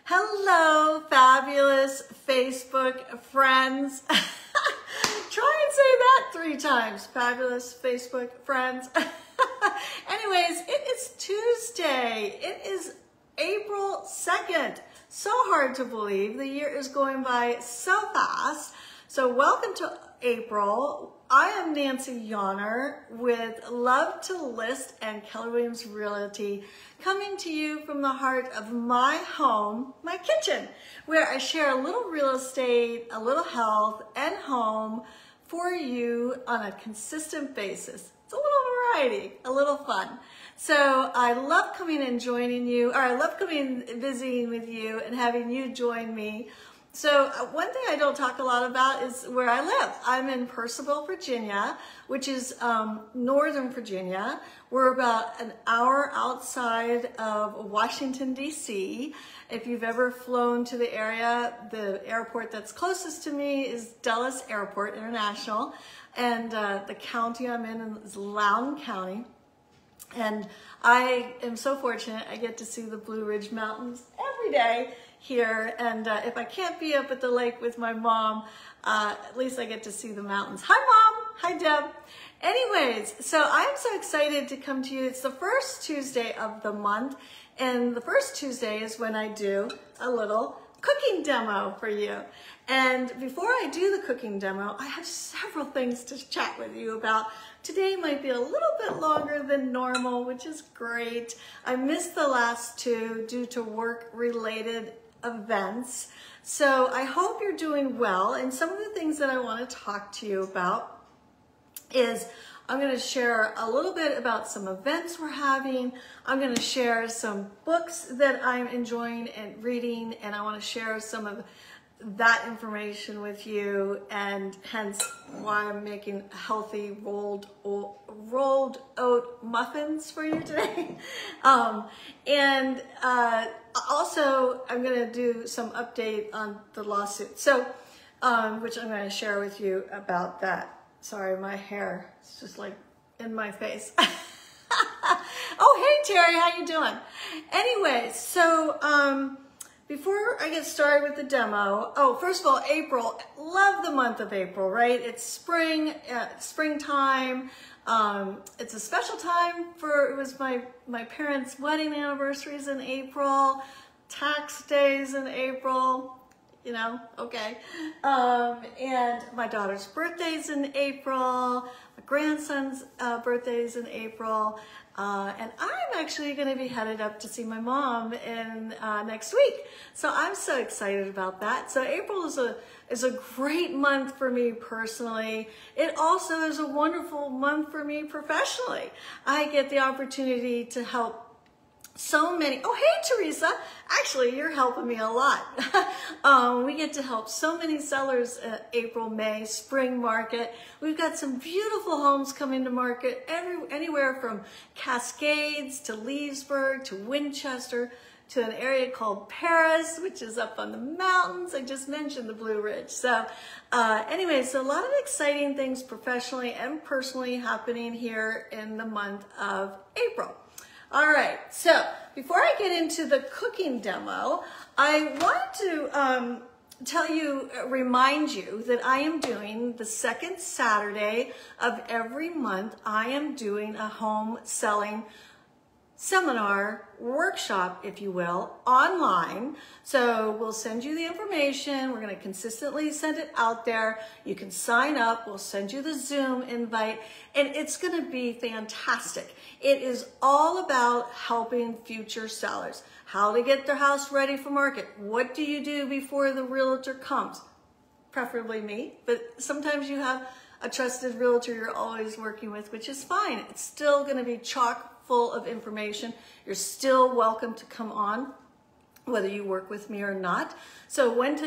Hello, fabulous Facebook friends. Try and say that 3 times. Fabulous Facebook friends. Anyways, it is Tuesday. It is April 2nd. So hard to believe. The year is going by so fast. So welcome to April. I am Nancy Yonner with Love to List and Keller Williams Realty, coming to you from the heart of my home, my kitchen, where I share a little real estate, a little health, and home for you on a consistent basis. It's a little variety, a little fun. So I love coming and joining you, or I love coming and visiting with you and having you join me. So one thing I don't talk a lot about is where I live. I'm in Purcellville, Virginia, which is Northern Virginia. We're about an hour outside of Washington, D.C. If you've ever flown to the area, the airport that's closest to me is Dulles Airport International. And the county I'm in is Loudoun County. And I am so fortunate I get to see the Blue Ridge Mountains every day here, and if I can't be up at the lake with my mom, at least I get to see the mountains. Hi Mom, hi Deb. Anyways, so I'm so excited to come to you. It's the first Tuesday of the month, and the first Tuesday is when I do a little cooking demo for you. And before I do the cooking demo, I have several things to chat with you about. Today might be a little bit longer than normal, which is great. I missed the last 2 due to work-related events. So I hope you're doing well. And some of the things that I want to talk to you about is I'm going to share a little bit about some events we're having. I'm going to share some books that I'm enjoying and reading, and I want to share some of that information with you, and hence why I'm making healthy rolled oat muffins for you today. Also, I'm going to do some update on the lawsuit, so which I'm going to share with you about that. Sorry, my hair is just like in my face. Oh, hey Terry, how you doing? Anyway, so before I get started with the demo, first of all, April, love the month of April, right? It's spring, springtime. It's a special time it was my parents' wedding anniversaries in April, tax days in April, you know, okay. And my daughter's birthday's in April, my grandson's birthday's in April. And I'm actually going to be headed up to see my mom in next week. So I'm so excited about that. So April is a great month for me personally. It also is a wonderful month for me professionally. I get the opportunity to help so many. Oh, hey, Teresa. Actually, you're helping me a lot. We get to help so many sellers at April, May, spring market. We've got some beautiful homes coming to market anywhere from Cascades to Leesburg to Winchester to an area called Paris, which is up on the mountains. I just mentioned the Blue Ridge. So anyway, so a lot of exciting things professionally and personally happening here in the month of April. All right, so before I get into the cooking demo, I wanted to remind you that I am doing the second Saturday of every month. I am doing a home selling seminar, workshop, if you will, online. So we'll send you the information. We're going to consistently send it out there. You can sign up. We'll send you the Zoom invite, and it's going to be fantastic. It is all about helping future sellers, how to get their house ready for market. What do you do before the realtor comes? Preferably me, but sometimes you have a trusted realtor you're always working with, which is fine. It's still going to be chock full of information. You're still welcome to come on, whether you work with me or not. So when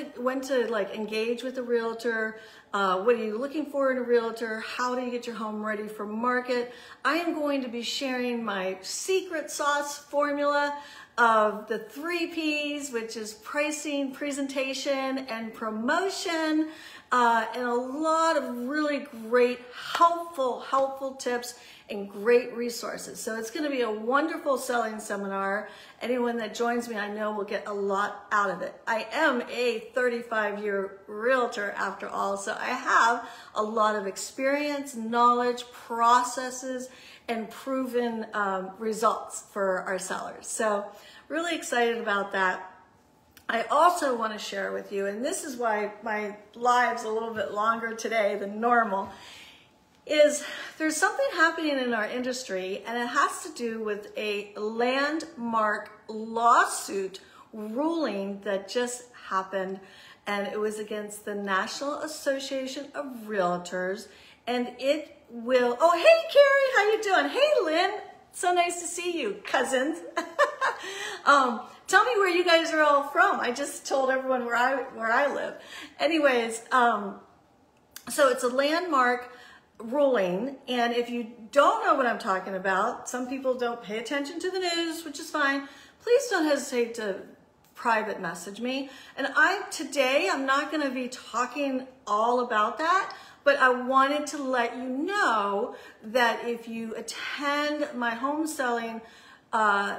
to like engage with a realtor, what are you looking for in a realtor, how do you get your home ready for market. I am going to be sharing my secret sauce formula of the 3 Ps, which is pricing, presentation, and promotion, and a lot of really great, helpful tips and great resources. So it's going to be a wonderful selling seminar. Anyone that joins me, I know will get a lot out of it. I am a 35-year realtor after all, so I have a lot of experience, knowledge, processes, and proven results for our sellers. So really excited about that. I also want to share with you, and this is why my live's a little bit longer today than normal, is there's something happening in our industry, and it has to do with a landmark lawsuit ruling that just happened, and it was against the National Association of Realtors, and it will, oh, hey, Carrie, how you doing? Hey, Lynn, so nice to see you, cousins. Tell me where you guys are all from. I just told everyone where I live. Anyways, so it's a landmark ruling, and if you don't know what I'm talking about, some people don't pay attention to the news, which is fine. Please don't hesitate to private message me. And today I'm not going to be talking all about that, but I wanted to let you know that if you attend my home selling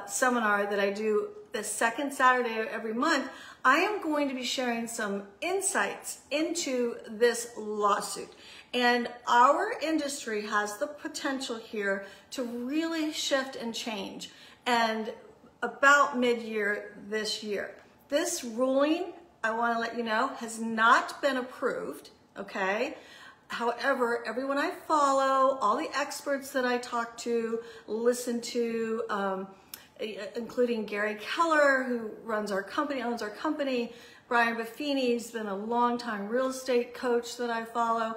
seminar that I do the second Saturday of every month, I am going to be sharing some insights into this lawsuit. And our industry has the potential here to really shift and change. And about mid-year this year, this ruling, I want to let you know, has not been approved, okay? However, everyone I follow, all the experts that I talk to, listen to, including Gary Keller, who runs our company, owns our company, Brian Buffini's been a longtime real estate coach that I follow.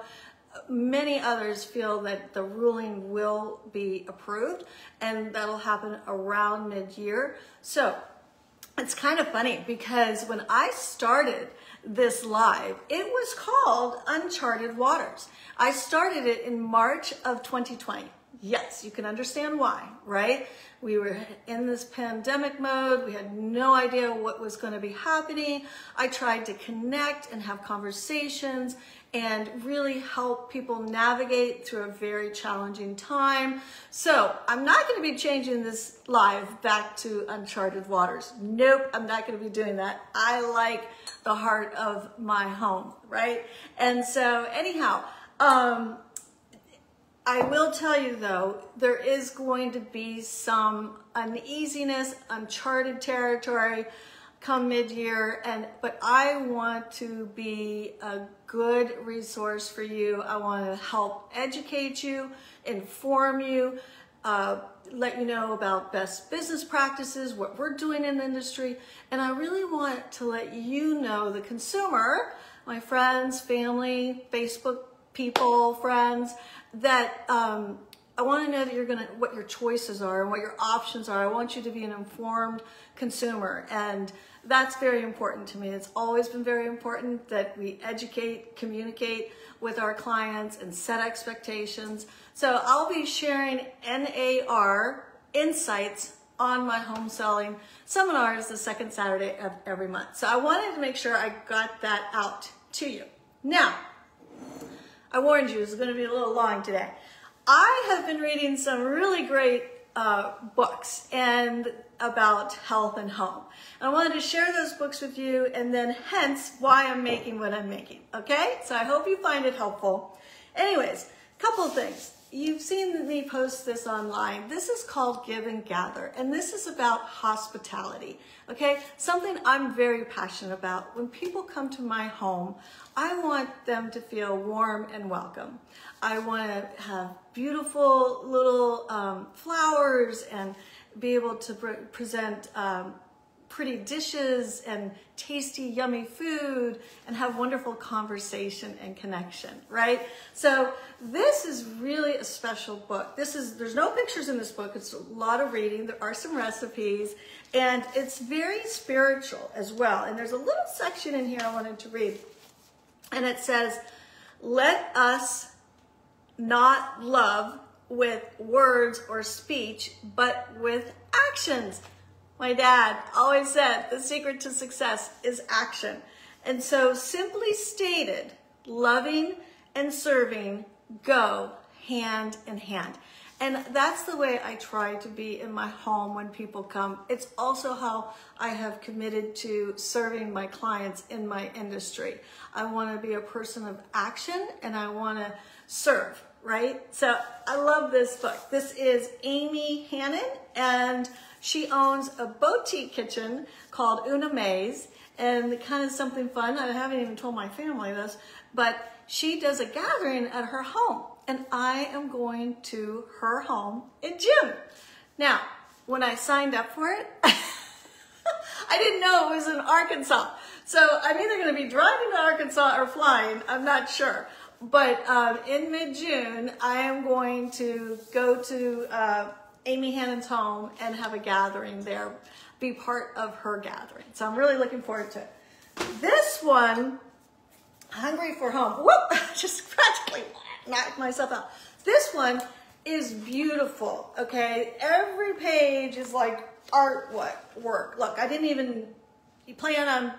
Many others feel that the ruling will be approved, and that'll happen around mid-year. So it's kind of funny because when I started this live, it was called Uncharted Waters. I started it in March of 2020. Yes, you can understand why, right? We were in this pandemic mode. We had no idea what was going to be happening. I tried to connect and have conversations and really help people navigate through a very challenging time. So I'm not going to be changing this live back to Uncharted Waters. Nope, I'm not going to be doing that. I like the heart of my home, right? And so anyhow, I will tell you though, there is going to be some uneasiness, uncharted territory come mid-year, but I want to be a good resource for you. I want to help educate you, inform you, let you know about best business practices, what we're doing in the industry, and I really want to let you know, the consumer, my friends, family, Facebook people, friends, that I want to know that what your choices are and what your options are. I want you to be an informed consumer, and that's very important to me. It's always been very important that we educate, communicate with our clients, and set expectations. So I'll be sharing NAR insights on my home selling seminars the second Saturday of every month. So I wanted to make sure I got that out to you. Now, I warned you, it's going to be a little long today. I have been reading some really great books and about health and home. And I wanted to share those books with you, and then hence why I'm making what I'm making, okay? So I hope you find it helpful. Anyways, a couple of things. You've seen me post this online. This is called Give and Gather, and this is about hospitality, okay? Something I'm very passionate about. When people come to my home, I want them to feel warm and welcome. I want to have beautiful little flowers and be able to present pretty dishes and tasty, yummy food and have wonderful conversation and connection, right? So this is really a special book. There's no pictures in this book. It's a lot of reading. There are some recipes, and it's very spiritual as well. And there's a little section in here I wanted to read, and it says, "Let us not love with words or speech, but with actions." My dad always said the secret to success is action. And so simply stated, loving and serving go hand in hand. And that's the way I try to be in my home when people come. It's also how I have committed to serving my clients in my industry. I want to be a person of action and I want to serve, right? So I love this book. This is Amy Hannon, and she owns a boutique kitchen called Una Maze, and kind of something fun. I haven't even told my family this, but she does a gathering at her home, and I am going to her home in June. Now, when I signed up for it, I didn't know it was in Arkansas. So I'm either going to be driving to Arkansas or flying. I'm not sure. But in mid-June, I am going to go to Amy Hannon's home and have a gathering there, be part of her gathering. So I'm really looking forward to it. This one, Hungry for Home. Whoop! Just practically knocked myself out. This one is beautiful, okay? Every page is like artwork. Look, I didn't even plan on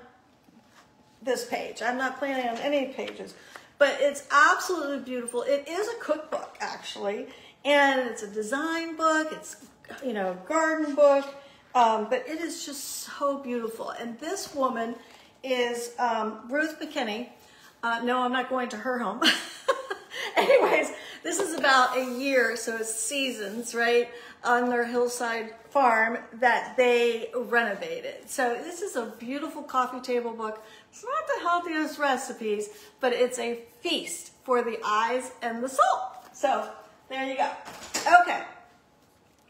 this page. I'm not planning on any pages, but it's absolutely beautiful. It is a cookbook, actually, and it's a design book. It's, you know, garden book, but it is just so beautiful. And this woman is Ruth McKinney. No, I'm not going to her home. Anyways, this is about a year, so it's seasons, right, on their hillside farm that they renovated. So this is a beautiful coffee table book. It's not the healthiest recipes, but it's a feast for the eyes and the soul. So there you go. Okay,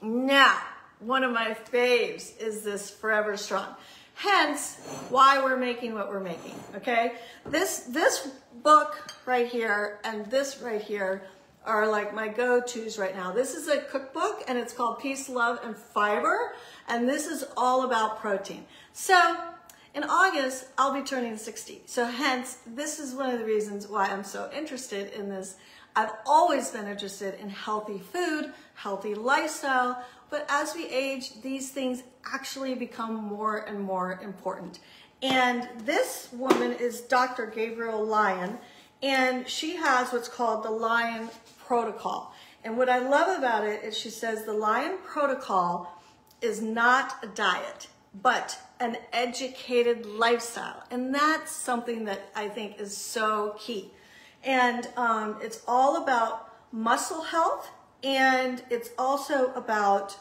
now one of my faves is this Forever Strong. Hence why we're making what we're making, okay? This book right here and this right here are like my go-tos right now. This is a cookbook and it's called Peace, Love, and Fiber, and this is all about protein. So in August, I'll be turning 60. So hence, this is one of the reasons why I'm so interested in this. I've always been interested in healthy food, healthy lifestyle, but as we age, these things actually become more and more important. And this woman is Dr. Gabrielle Lyon, and she has what's called the Lyon Protocol. And what I love about it is she says the Lyon Protocol is not a diet, but an educated lifestyle. And that's something that I think is so key. And it's all about muscle health, and it's also about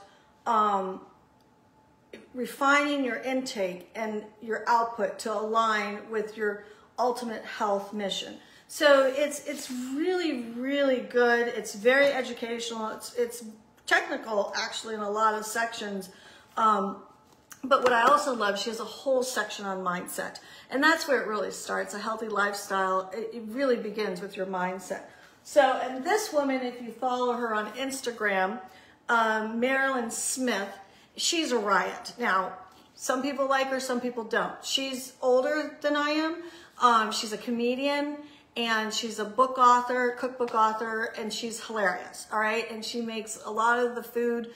refining your intake and your output to align with your ultimate health mission. So it's really, really good. It's very educational. It's technical, actually, in a lot of sections. But what I also love, she has a whole section on mindset. And that's where it really starts. A healthy lifestyle, it really begins with your mindset. So, and this woman, if you follow her on Instagram, Marilyn Smith, she's a riot. Now, some people like her, some people don't. She's older than I am. She's a comedian, and she's a book author, cookbook author, and she's hilarious, all right? And she makes a lot of the food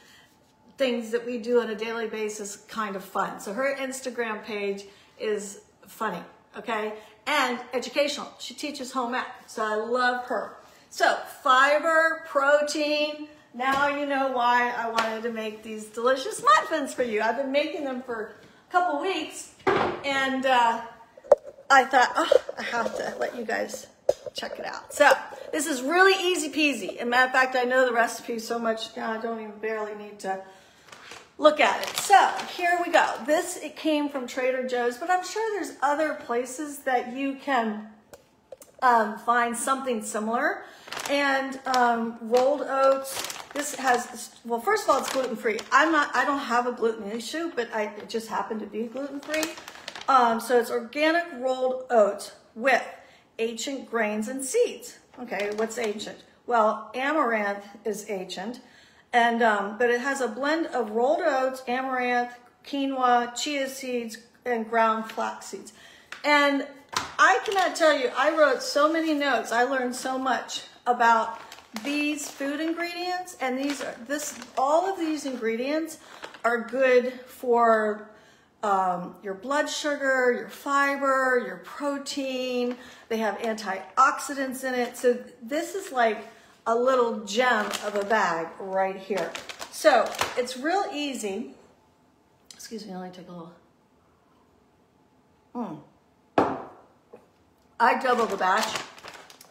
things that we do on a daily basis kind of fun. So her Instagram page is funny, okay? And educational. She teaches home ec, so I love her. So fiber, protein. Now you know why I wanted to make these delicious muffins for you. I've been making them for a couple weeks, and I thought, oh, I have to let you guys check it out. So this is really easy peasy. As a matter of fact, I know the recipe so much now I don't even barely need to look at it. So here we go. This, it came from Trader Joe's, but I'm sure there's other places that you can find something similar. And rolled oats. This has, well, first of all, it's gluten-free. I don't have a gluten issue, but it just happened to be gluten-free. So it's organic rolled oats with ancient grains and seeds. Okay, what's ancient? Well, amaranth is ancient. And, but it has a blend of rolled oats, amaranth, quinoa, chia seeds, and ground flax seeds. And I cannot tell you, I wrote so many notes. I learned so much about these food ingredients, and all of these ingredients are good for your blood sugar, your fiber, your protein. They have antioxidants in it. So this is like a little gem of a bag right here. So it's real easy. Excuse me, let me take a little. I double the batch.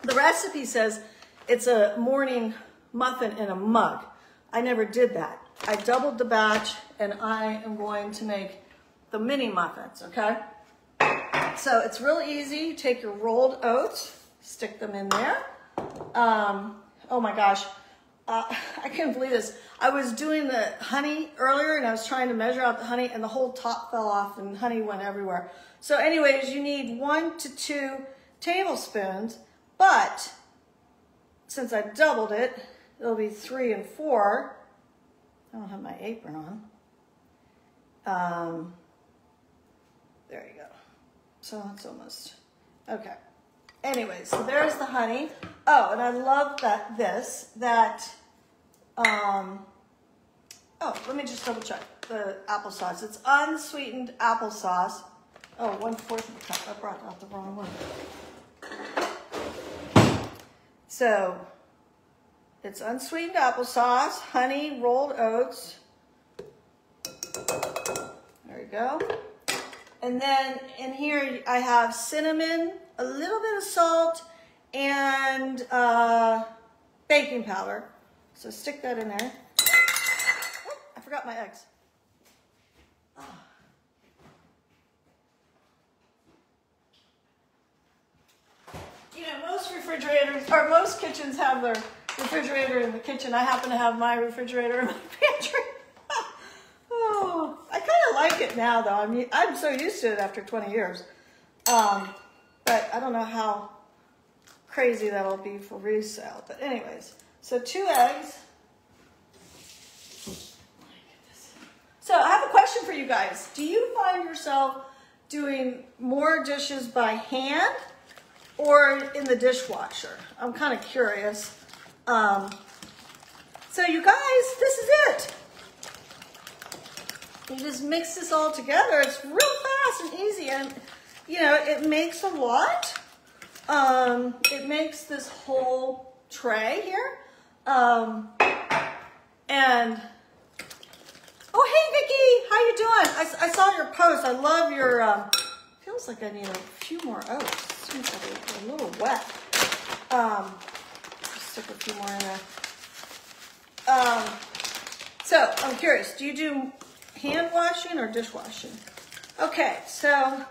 The recipe says it's a morning muffin in a mug. I never did that. I doubled the batch, and I am going to make the mini muffins, okay? So it's real easy. You take your rolled oats, stick them in there. Oh my gosh, I can't believe this. I was doing the honey earlier, and I was trying to measure out the honey, and the whole top fell off, and honey went everywhere. So anyways, you need 1 to 2 tablespoons, but since I doubled it, it'll be 3 and 4. I don't have my apron on. There you go. So that's almost, okay. Anyway, so there's the honey. Oh, and I love oh, let me just double check the applesauce. It's unsweetened applesauce. Oh, 1/4 of a cup. I brought out the wrong one. So it's unsweetened applesauce, honey, rolled oats. There you go. And then in here I have cinnamon, a little bit of salt, and baking powder. So stick that in there. Oh, I forgot my eggs. Oh. You know, most refrigerators, or most kitchens have their refrigerator in the kitchen. I happen to have my refrigerator in my pantry. Oh, I kind of like it now, though. I'm so used to it after 20 years. But I don't know how crazy that'll be for resale. But anyways, so 2 eggs. So I have a question for you guys. Do you find yourself doing more dishes by hand or in the dishwasher? I'm kind of curious. So you guys, this is it. You just mix this all together. It's real fast and easy, and you know, it makes a lot. It makes this whole tray here. And oh, hey Vicki, how you doing? I saw your post. I love your. Feels like I need a few more oats. Seems like a little wet. Stick a few more in there. So I'm curious. Do you do hand washing or dishwashing? Okay, so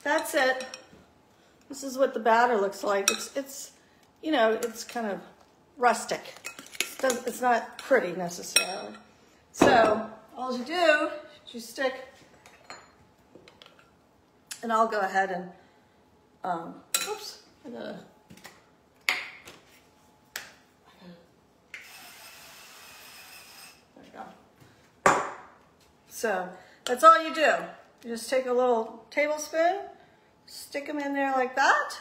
that's it. This is what the batter looks like. It's you know, it's kind of rustic. It's not pretty necessarily. So all you do is you stick, and I'll go ahead and oops, there you go. So that's all you do. You just take a little tablespoon, stick them in there like that.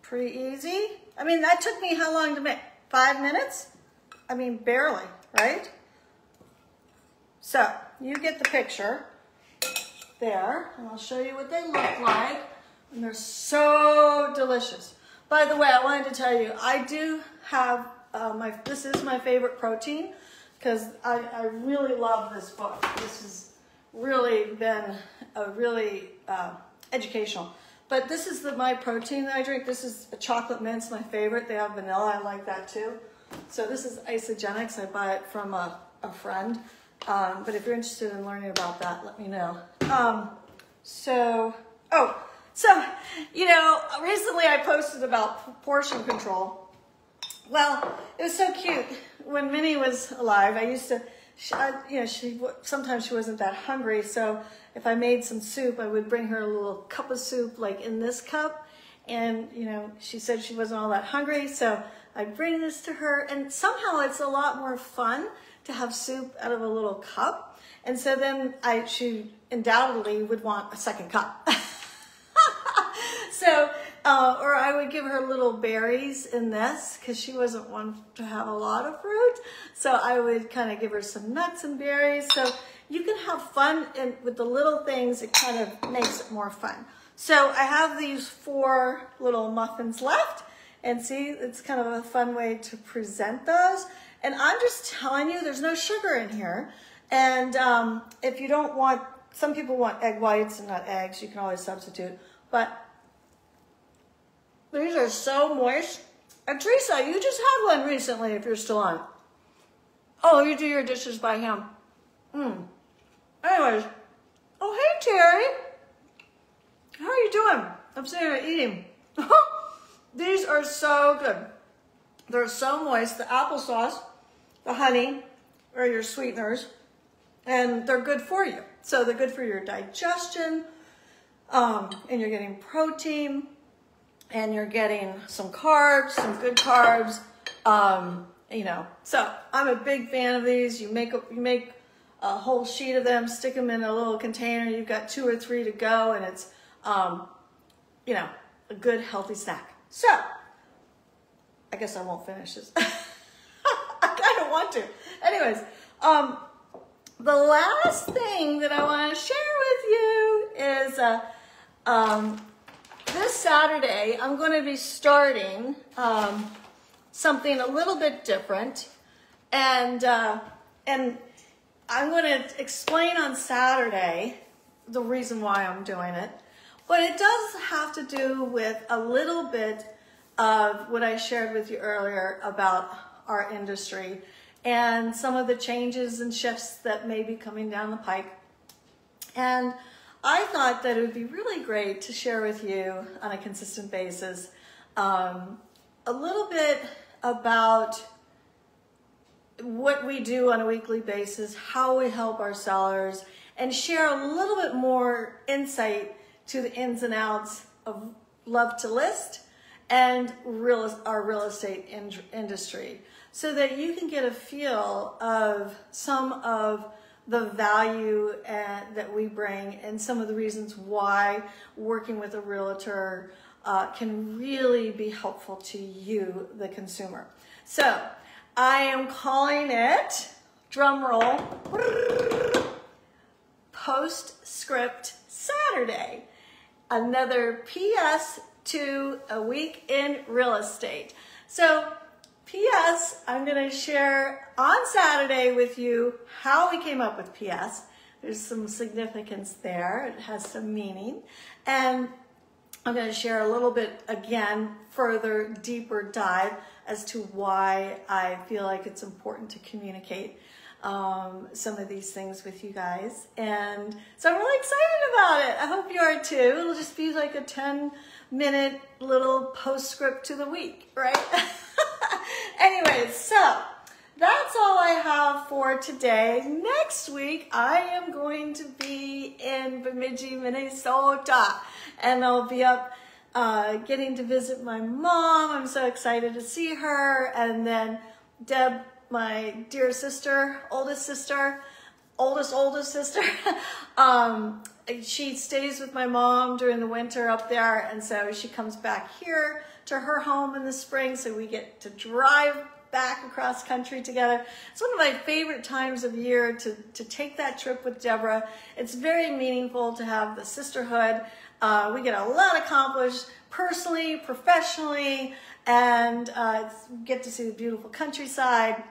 Pretty easy. I mean, that took me how long to make? 5 minutes? I mean, barely, right? So you get the picture there, and I'll show you what they look like. And they're so delicious. By the way, I wanted to tell you, I do have this is my favorite protein, because I really love this book. This has really been a really educational. But this is my protein that I drink. This is a chocolate mint's my favorite. They have vanilla. I like that too. So this is Isogenics. I buy it from a friend. But if you're interested in learning about that, let me know. So you know, recently I posted about portion control. Well, it was so cute. When Minnie was alive, I used to, you know, sometimes she wasn't that hungry, so if I made some soup, I would bring her a little cup of soup, like in this cup, and, you know, she said she wasn't all that hungry, so I'd bring this to her, and somehow it's a lot more fun to have soup out of a little cup, and so then she undoubtedly would want a second cup. So, or I would give her little berries in this, because she wasn't one to have a lot of fruit. So I would kind of give her some nuts and berries. So you can have fun, and with the little things, it kind of makes it more fun. So I have these 4 little muffins left, And see, it's kind of a fun way to present those. And I'm just telling you, there's no sugar in here. And if you don't want, some people want egg whites and not eggs, you can always substitute. But these are so moist. And Teresa, you just had one recently if you're still on. Oh, you do your dishes by hand. Anyways. Oh, hey, Terry. How are you doing? I'm sitting here eating. These are so good. They're so moist. The applesauce, the honey, are your sweeteners. And they're good for you. So they're good for your digestion. And you're getting protein. And you're getting some carbs, some good carbs. You know, so I'm a big fan of these. You make a whole sheet of them, stick them in a little container. You've got 2 or 3 to go, and it's, you know, a good healthy snack. So, I guess I won't finish this. I kind of want to. Anyways, the last thing that I want to share with you is this Saturday, I'm going to be starting something a little bit different, and I'm going to explain on Saturday the reason why I'm doing it. But it does have to do with a little bit of what I shared with you earlier about our industry and some of the changes and shifts that may be coming down the pike. And I thought that it would be really great to share with you on a consistent basis a little bit about what we do on a weekly basis, how we help our sellers, and share a little bit more insight to the ins and outs of Love to List and our real estate industry, so that you can get a feel of some of the value that we bring and some of the reasons why working with a realtor can really be helpful to you, the consumer. So I am calling it, drum roll, Postscript Saturday. Another PS to a week in real estate. So PS, I'm going to share on Saturday with you how we came up with PS. There's some significance there. It has some meaning. And I'm going to share a little bit, again, further, deeper dive as to why I feel like it's important to communicate some of these things with you guys. And so I'm really excited about it. I hope you are too. It'll just be like a 10-minute little postscript to the week, right? Anyways, so that's all I have for today. Next week, I am going to be in Bemidji, Minnesota, and I'll be up getting to visit my mom. I'm so excited to see her. And then Deb, my dear sister, oldest sister, she stays with my mom during the winter up there, and so she comes back here to her home in the spring, so we get to drive back across country together. It's one of my favorite times of year to take that trip with Deborah. It's very meaningful to have the sisterhood. We get a lot accomplished personally, professionally, and get to see the beautiful countryside.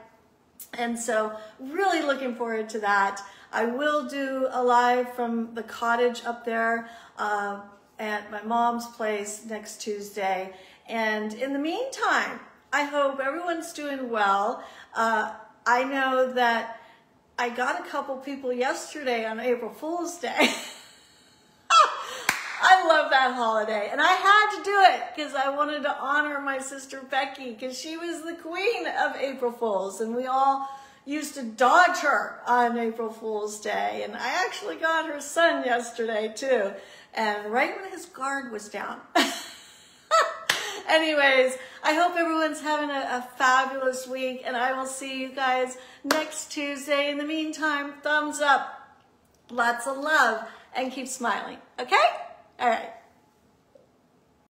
And so really looking forward to that. I will do a live from the cottage up there at my mom's place next Tuesday. And in the meantime, I hope everyone's doing well. I know that I got a couple people yesterday on April Fool's Day. I love that holiday, and I had to do it because I wanted to honor my sister Becky, because she was the queen of April Fools, and we all used to dodge her on April Fool's Day. And I actually got her son yesterday too, and right when his guard was down. Anyways, I hope everyone's having a fabulous week, and I will see you guys next Tuesday. In the meantime, thumbs up, lots of love, and keep smiling, okay? All right.